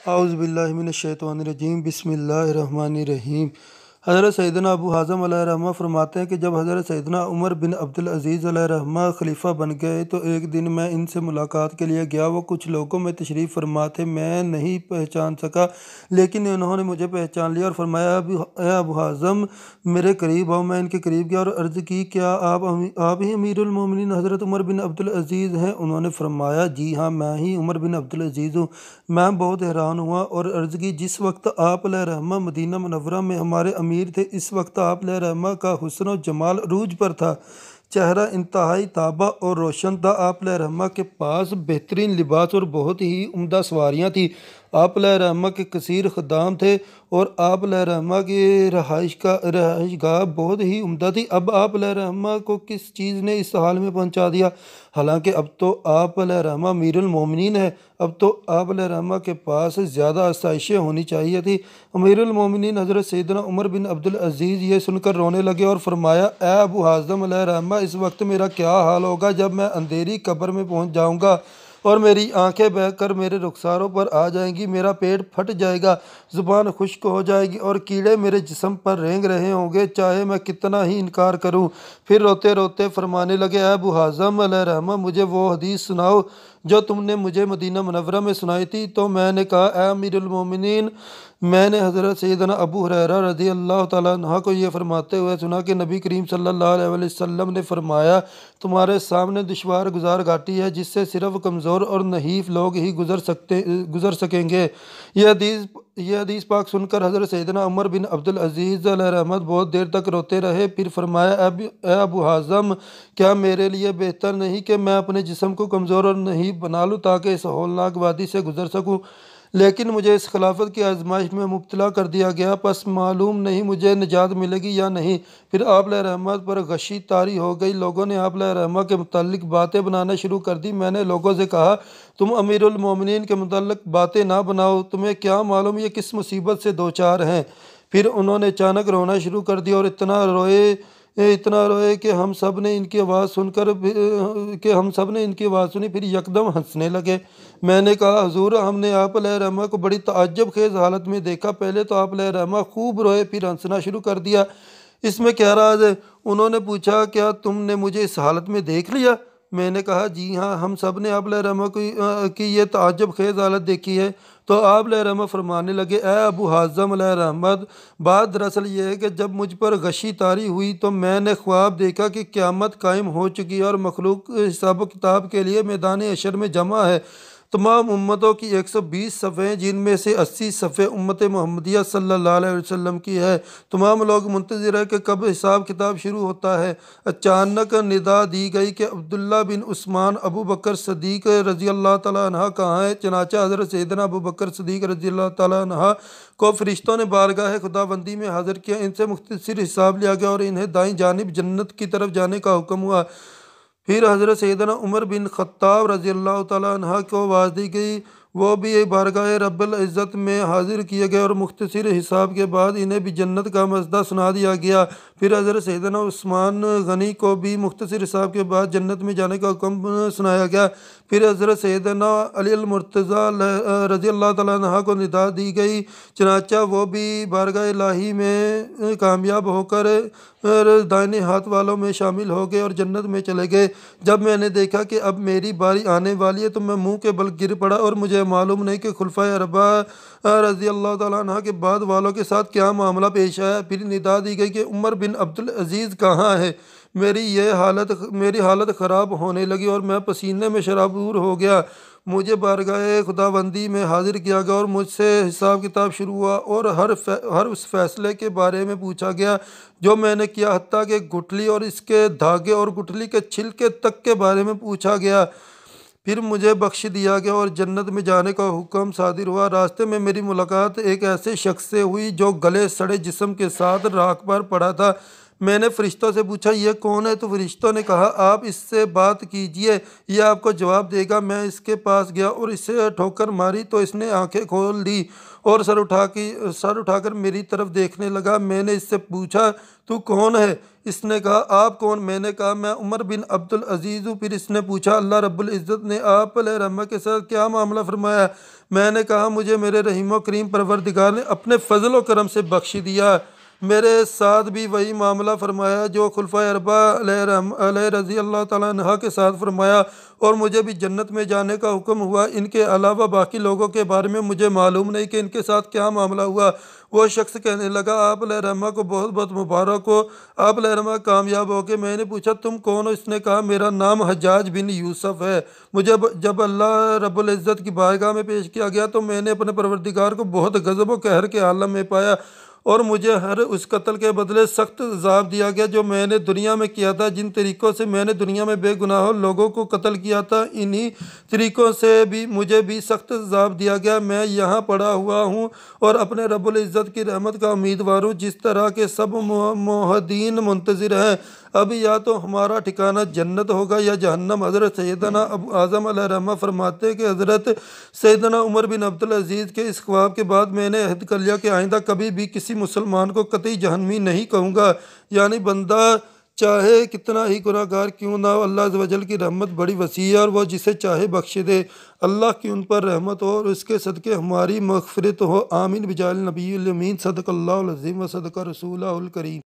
आउज़ुबिल्लाहिमिनश्शैतानिर्रजीम बिस्मिल्लाहिर्रहमानिर्रहीम। हज़रत सैयदना अबू हाज़िम अलैहिर्रहमा फरमाते हैं कि जब हज़रत सैयदना उमर बिन अब्दुल अज़ीज़ अलैहिर्रहमा खलीफ़ा बन गए तो एक दिन मैं इनसे मुलाकात के लिए गया। वो कुछ लोगों में तशरीफ़ फरमा थे, मैं नहीं पहचान सका, लेकिन उन्होंने मुझे पहचान लिया और फरमाया, ए अबू हाज़िम मेरे करीब आओ। मैं इनके करीब गया और अर्ज़ की, क्या आप ही अमीरुल मोमिनीन हज़रत उमर बिन अब्दुल अज़ीज़ हैं? उन्होंने फरमाया, जी हाँ, मैं ही उमर बिन अब्दुल अज़ीज़ हूँ। मैं बहुत हैरान हुआ और अर्ज़ की, जिस वक्त आप रहमा मदीना मुनव्वरा में हमारे अमीर थे, इस वक्त आप रहमा का हुस्न और जमाल अरूज पर था। चेहरा इंतहाई ताबा और रोशन था। आप रहमा के पास बेहतरीन लिबास और बहुत ही उम्दा सवारियाँ थी। आप रहमा के कसीर ख़ुदाम थे और आप रहमा की रहाइश गाह बहुत ही उम्दा थी। अब आप रहमा को किस चीज़ ने इस हाल में पहुंचा दिया? हालांकि अब तो आप रहमा अमीरुल मोमिनीन है। अब तो आप रहमा के पास ज़्यादा आसाइशें होनी चाहिए थी। अमीरुल मोमिनीन हज़रत सैयदना उमर बिन अब्दुल अज़ीज़ ये सुनकर रोने लगे और फरमाया, ए अबू हाज़िम रहमा, इस वक्त मेरा क्या हाल होगा जब मैं अंधेरी कब्र में पहुंच जाऊंगा और मेरी आंखें बहकर मेरे रुखसारों पर आ जाएंगी, मेरा पेट फट जाएगा, ज़ुबान खुश्क हो जाएगी और कीड़े मेरे जिस्म पर रेंग रहे होंगे, चाहे मैं कितना ही इनकार करूं। फिर रोते रोते फरमाने लगे, ए अबू हाज़िम रहमा, मुझे वो हदीस सुनाओ जो तुमने मुझे मदीना मुनव्वरा में सुनाई थी। तो मैंने कहा, ए अमीरुल मोमिनीन, मैंने हज़रत सैयदना अबू हुरैरा रज़ी अल्लाह तआला अन्हु को ये फरमाते हुए सुना कि नबी करीम सल्लल्लाहु अलैहि वसल्लम ने फरमाया, तुम्हारे सामने दुश्वार गुजार घाटी है जिससे सिर्फ कमज़ोर और नहीफ लोग ही गुज़र सकेंगे। ये हदीस पाक सुनकर हज़रत सैयदना उमर बिन अब्दुल अज़ीज़ अलैहिर्रहमत बहुत देर तक रोते रहे। फिर फरमाया, ए अबू हाज़िम, क्या मेरे लिए बेहतर नहीं कि मैं अपने जिस्म को कमज़ोर और नहीफ बना लूँ ताकि इस हौलनाक वादी से गुज़र सकूँ? लेकिन मुझे इस खिलाफत की आजमाइश में मुब्तला कर दिया गया, बस मालूम नहीं मुझे निजात मिलेगी या नहीं। फिर आप रहमत पर गशी तारी हो गई। लोगों ने आप रहमा के मुतालिक बातें बनाना शुरू कर दी। मैंने लोगों से कहा, तुम अमीरुल मोमिनीन के मुतालिक बातें ना बनाओ, तुम्हें क्या मालूम ये किस मुसीबत से दो चार हैं। फिर उन्होंने अचानक रोना शुरू कर दिया और इतना रोए कि हम सब ने इनकी आवाज़ सुनी, फिर यकदम हंसने लगे। मैंने कहा, हुजूर, हमने आप रहमा को बड़ी ताज्जुब खेज हालत में देखा। पहले तो आप रहमा खूब रोए, फिर हंसना शुरू कर दिया। इसमें क्या राज है? उन्होंने पूछा, क्या तुमने मुझे इस हालत में देख लिया? मैंने कहा, जी हाँ, हम सब ने आप रहमा की ये ताज्जुब खेज हालत देखी है। तो आप रहमा फरमाने लगे, ए अबू हाज़िम रहमत, बात दरअसल ये है कि जब मुझ पर गशी तारी हुई तो मैंने ख्वाब देखा कि क़यामत कायम हो चुकी है और मखलूक हिसाब किताब के लिए मैदान हशर में जमा है। तमाम उम्मतों की 120 सफ़े, जिनमें से 80 सफ़े उम्मत मोहम्मदिया सल्लल्लाहु अलैहि वसल्लम की है। तमाम लोग मुंतज़िर है कि कब हिसाब किताब शुरू होता है। अचानक निदा दी गई कि अब्दुल्ला बिन उस्मान अबू बकर सदीक रज़ी अल्लाह तआला अन्हा कहाँ है? चनाचा हज़रत सैयदना अबू बकर सदीक रज़ी अल्लाह तआला अन्हा को फरिश्तों ने बारगाह खुदाबंदी में हाजिर किया। इनसे मुख्तसर हिसाब लिया गया और इन्हें दाईं जानिब जन्नत की तरफ जाने का हुक्म हुआ। फिर हज़रत सैयदना उमर बिन ख़त्ताब रज़ी अल्लाह तआला अन्हा को आवाज़ दी गई। वो भी बारगाह रब्बुल इज़्ज़त में हाजिर किए गए और मुख्तसर हिसाब के बाद इन्हें भी जन्नत का मसदा सुना दिया गया। फिर हज़रत सैयदना उस्मान गनी को भी मुख्तसर हिसाब के बाद जन्नत में जाने का हुक्म सुनाया गया। फिर हज़रत सैयदना अली अल मुर्तज़ा रज़ी अल्लाह तआला अन्हा को निदा दी गई। चनाचा वो भी बारगाह इलाही में कामयाब होकर दाहिने हाथ वालों में शामिल हो गए और जन्नत में चले गए। जब मैंने देखा कि अब मेरी बारी आने वाली है तो मैं मुंह के बल गिर पड़ा और मुझे मालूम नहीं कि खुलफाए अरबा रज़ी अल्लाह तआला अन्हा के बाद वालों के साथ क्या मामला पेश आया। फिर निदा दी गई कि उमर बिन अब्दुल अज़ीज़ कहाँ है? मेरी हालत ख़राब होने लगी और मैं पसीने में शराबूर हो गया। मुझे बारगाह खुदाबंदी में हाजिर किया गया और मुझसे हिसाब किताब शुरू हुआ और हर उस फैसले के बारे में पूछा गया जो मैंने किया, हत्ता कि गुठली और इसके धागे और गुठली के छिलके तक के बारे में पूछा गया। फिर मुझे बख्श दिया गया और जन्नत में जाने का हुक्म सादिर हुआ। रास्ते में मेरी मुलाकात एक ऐसे शख्स से हुई जो गले सड़े जिस्म के साथ राख पर पड़ा था। मैंने फ़रिश्तों से पूछा ये कौन है? तो फ़रिश्तों ने कहा आप इससे बात कीजिए, ये आपको जवाब देगा। मैं इसके पास गया और इसे ठोकर मारी तो इसने आंखें खोल दी और सर उठाकर मेरी तरफ देखने लगा। मैंने इससे पूछा तू कौन है? इसने कहा आप कौन? मैंने कहा मैं उमर बिन अब्दुल अजीज़ हूँ। फिर इसने पूछा अल्लाह रब्बुल इज़्ज़त ने आप अलैहिर्रहमा के साथ क्या मामला फरमाया? मैंने कहा मुझे मेरे रहीम करीम परवरदिगार ने अपने फ़ज़ल व करम से बख्श दिया। मेरे साथ भी वही मामला फरमाया जो खुलफाए अरबा अलैहि रज़ी अल्लाह तआला अन्हा के साथ फरमाया और मुझे भी जन्नत में जाने का हुक्म हुआ। इनके अलावा बाकी लोगों के बारे में मुझे मालूम नहीं कि इनके साथ क्या मामला हुआ। वो शख्स कहने लगा आप अलैहिर्रहमा को बहुत बहुत मुबारक हो, आप अलैहिर्रहमा कामयाब हो गए। मैंने पूछा तुम कौन हो? इसने कहा मेरा नाम हज्जाज बिन यूसुफ है। मुझे जब अल्लाह रब्बुल इज़्ज़त की बारगाह में पेश किया गया तो मैंने अपने परवरदिगार को बहुत गज़ब व कहर के आलम में पाया और मुझे हर उस कत्ल के बदले सख्त अज़ाब दिया गया जो मैंने दुनिया में किया था। जिन तरीक़ों से मैंने दुनिया में बेगुनाह लोगों को कत्ल किया था इन्हीं तरीक़ों से भी मुझे भी सख्त अज़ाब दिया गया। मैं यहाँ पड़ा हुआ हूँ और अपने रब्बुल इज़्ज़त की रहमत का उम्मीदवार हूँ जिस तरह के सब मोहद्दीन मुंतज़िर हैं। अब या तो हमारा ठिकाना जन्नत होगा या जहन्नम। हज़रत सैयदना अबू आज़म अलैहिर्रहमा फरमाते हैं कि हज़रत सैयदना उमर बिन अब्दुल अजीज़ के इस ख्वाब के बाद मैंने अहद कर लिया कि आइंदा कभी भी किसी मुसलमान को कतई जहन्नमी नहीं कहूँगा। यानी बंदा चाहे कितना ही गुनाहगार क्यों ना हो, अल्लाह अज़्ज़ व जल की रहमत बड़ी वसी है और वह जिसे चाहे बख्श दे। अल्लाह की उन पर रहमत हो और उसके सदक़े हमारी मग़फ़िरत हो। आमीन बिजाल नबील अमीन। सदक़ल्लाहुल अज़ीम व सदक़ रसूलुल करीम।